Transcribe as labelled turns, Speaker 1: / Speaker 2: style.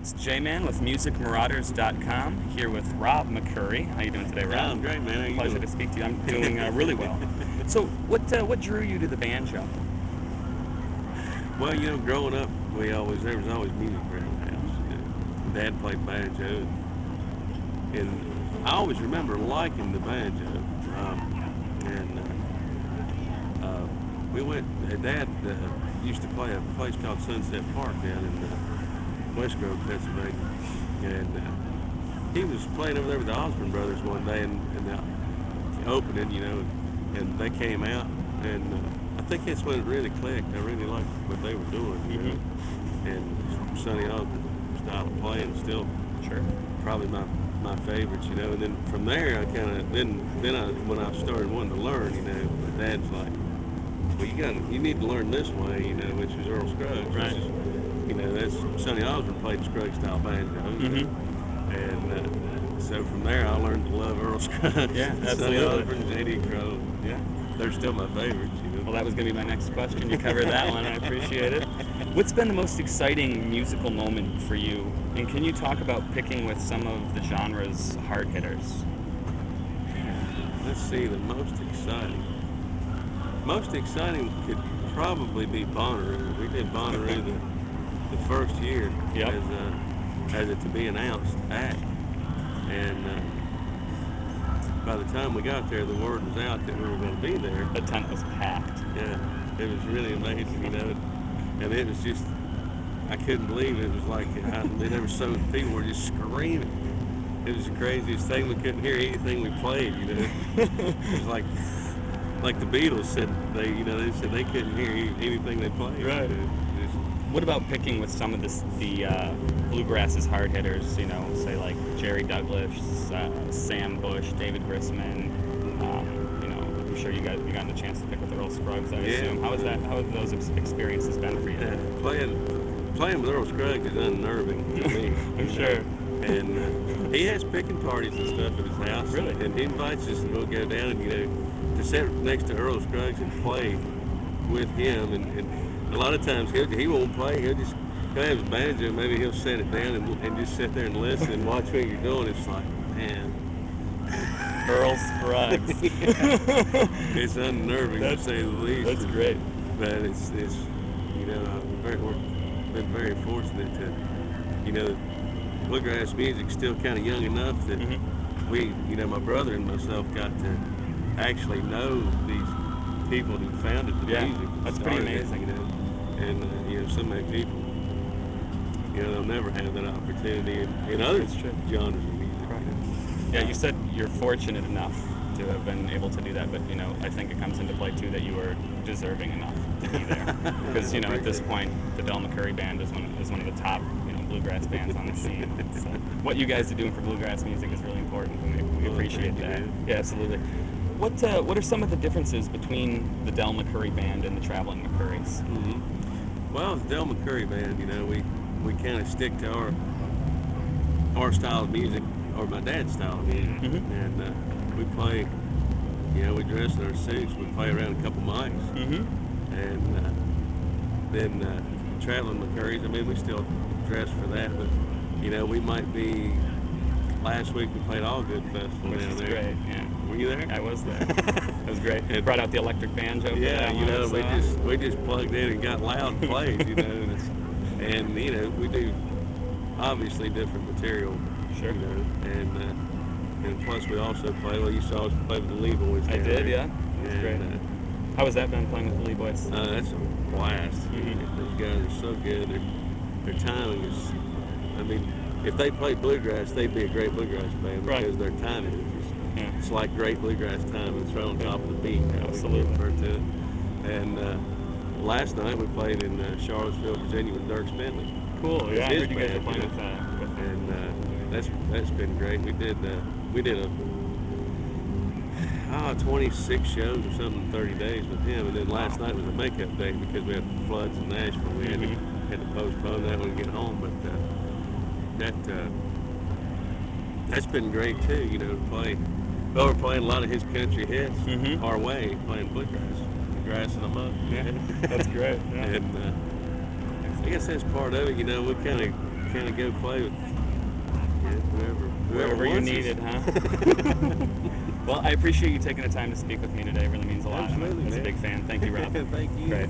Speaker 1: It's J-Man with MusicMarauders.com here with Rob McCoury. How you doing today, Rob?
Speaker 2: Yeah, I'm great, man. How you
Speaker 1: Pleasure
Speaker 2: doing?
Speaker 1: to speak to you. I'm doing really well. So, what drew you to the banjo?
Speaker 2: Well, growing up, there was always music around the house. Dad played banjo, and I always remember liking the banjo. Dad used to play a place called Sunset Park down in West Grove, Pennsylvania, and he was playing over there with the Osborne brothers one day, and the opening, and they came out, and I think that's when it really clicked. I really liked what they were doing, and Sonny Osborne style of playing still probably my favorites, and then from there I kind of when I started wanting to learn, my dad's like, well, you need to learn this way, which is Earl Scruggs,
Speaker 1: right?
Speaker 2: That's Sonny Osborne played the Scruggs style banjo, and so from there I learned to love Earl Scruggs.
Speaker 1: Yeah,
Speaker 2: Sonny
Speaker 1: absolutely.
Speaker 2: Osborne, J.D. Crowe.
Speaker 1: Yeah,
Speaker 2: they're still my favorites.
Speaker 1: Well, that was going to be my next question. You covered that one. I appreciate it. What's been the most exciting musical moment for you? And can you talk about picking with some of the genre's hard hitters?
Speaker 2: Let's see, the most exciting. Most exciting could probably be Bonnaroo. We did Bonnaroo the first year as a to be announced act, and by the time we got there, the word was out that we were going to be there.
Speaker 1: The tent was packed.
Speaker 2: Yeah, it was really amazing, and it was just, I couldn't believe it. It was like there were so many people were just screaming. It was the craziest thing. We couldn't hear anything we played. It was like the Beatles said they said they couldn't hear anything they played.
Speaker 1: Right. What about picking with some of the Bluegrass's hard hitters? Say like Jerry Douglas, Sam Bush, David Grisman. I'm sure you gotten a chance to pick with Earl Scruggs, I assume. How have those experiences been for you?
Speaker 2: Yeah, playing with Earl Scruggs is unnerving to me.
Speaker 1: I'm sure.
Speaker 2: And he has picking parties and stuff at his house.
Speaker 1: Really?
Speaker 2: And he invites us to go down and to sit next to Earl Scruggs and play with him. And a lot of times he won't play. He'll have his banjo. Maybe he'll set it down and just sit there and listen and watch what you're doing. It's like, man.
Speaker 1: Earl Scruggs.
Speaker 2: It's unnerving to say the least.
Speaker 1: That's great.
Speaker 2: But it's we've been very fortunate to, Bluegrass music's still kind of young enough that we, my brother and myself got to actually know these people who founded the music.
Speaker 1: That's pretty amazing.
Speaker 2: And so many people, they'll never have that opportunity in other genres of music.
Speaker 1: Right. Yeah, you said you're fortunate enough to have been able to do that, but I think it comes into play too that you were deserving enough to be there. Because at this point, the Del McCoury Band is one of the top bluegrass bands on the scene. So what you guys are doing for bluegrass music is really important, and we appreciate that. Yeah, absolutely. What are some of the differences between the Del McCoury Band and the Traveling McCourys?
Speaker 2: Well, the Del McCoury Band, we kind of stick to our style of music, or my dad's style of music, and we play. We dress in our suits. We play around a couple mics, and then Traveling McCourys. we still dress for that, but we might be. Last week we played All Good Festival down there.
Speaker 1: Great. Yeah.
Speaker 2: Were you there?
Speaker 1: I was there. That was great. It brought out the electric banjo.
Speaker 2: Yeah, we just plugged in and got loud and played, and we do obviously different material.
Speaker 1: Sure.
Speaker 2: And plus we also play. Well, you saw us play with the Lee Boys.
Speaker 1: I did, yeah. That's great. How has that been playing with the Lee Boys?
Speaker 2: That's a blast. Those guys are so good. Their timing is. If they played bluegrass, they'd be a great bluegrass band because their timing is just, it's like great bluegrass timing. It's right on top of the beat.
Speaker 1: Absolutely.
Speaker 2: We refer to it. And last night we played in Charlottesville, Virginia with Dirk Spindley.
Speaker 1: Cool. Yeah, I heard you guys were playing with that.
Speaker 2: And that's been great. We did 26 shows or something in 30 days with him, and then last night was a makeup day because we had floods in Nashville. We had to postpone that one and get home, but that's been great too, to play. Well, we're playing a lot of his country hits our way, playing bluegrass, grass in the mud.
Speaker 1: Yeah, that's great. Yeah.
Speaker 2: And I guess that's part of it. We kind of kind of go play with
Speaker 1: Wherever you're
Speaker 2: wants us.
Speaker 1: needed, huh? Well, I appreciate you taking the time to speak with me today. It really means a lot.
Speaker 2: Absolutely,
Speaker 1: I was a
Speaker 2: man.
Speaker 1: big fan. Thank you, Rob.
Speaker 2: Thank you.
Speaker 1: Great.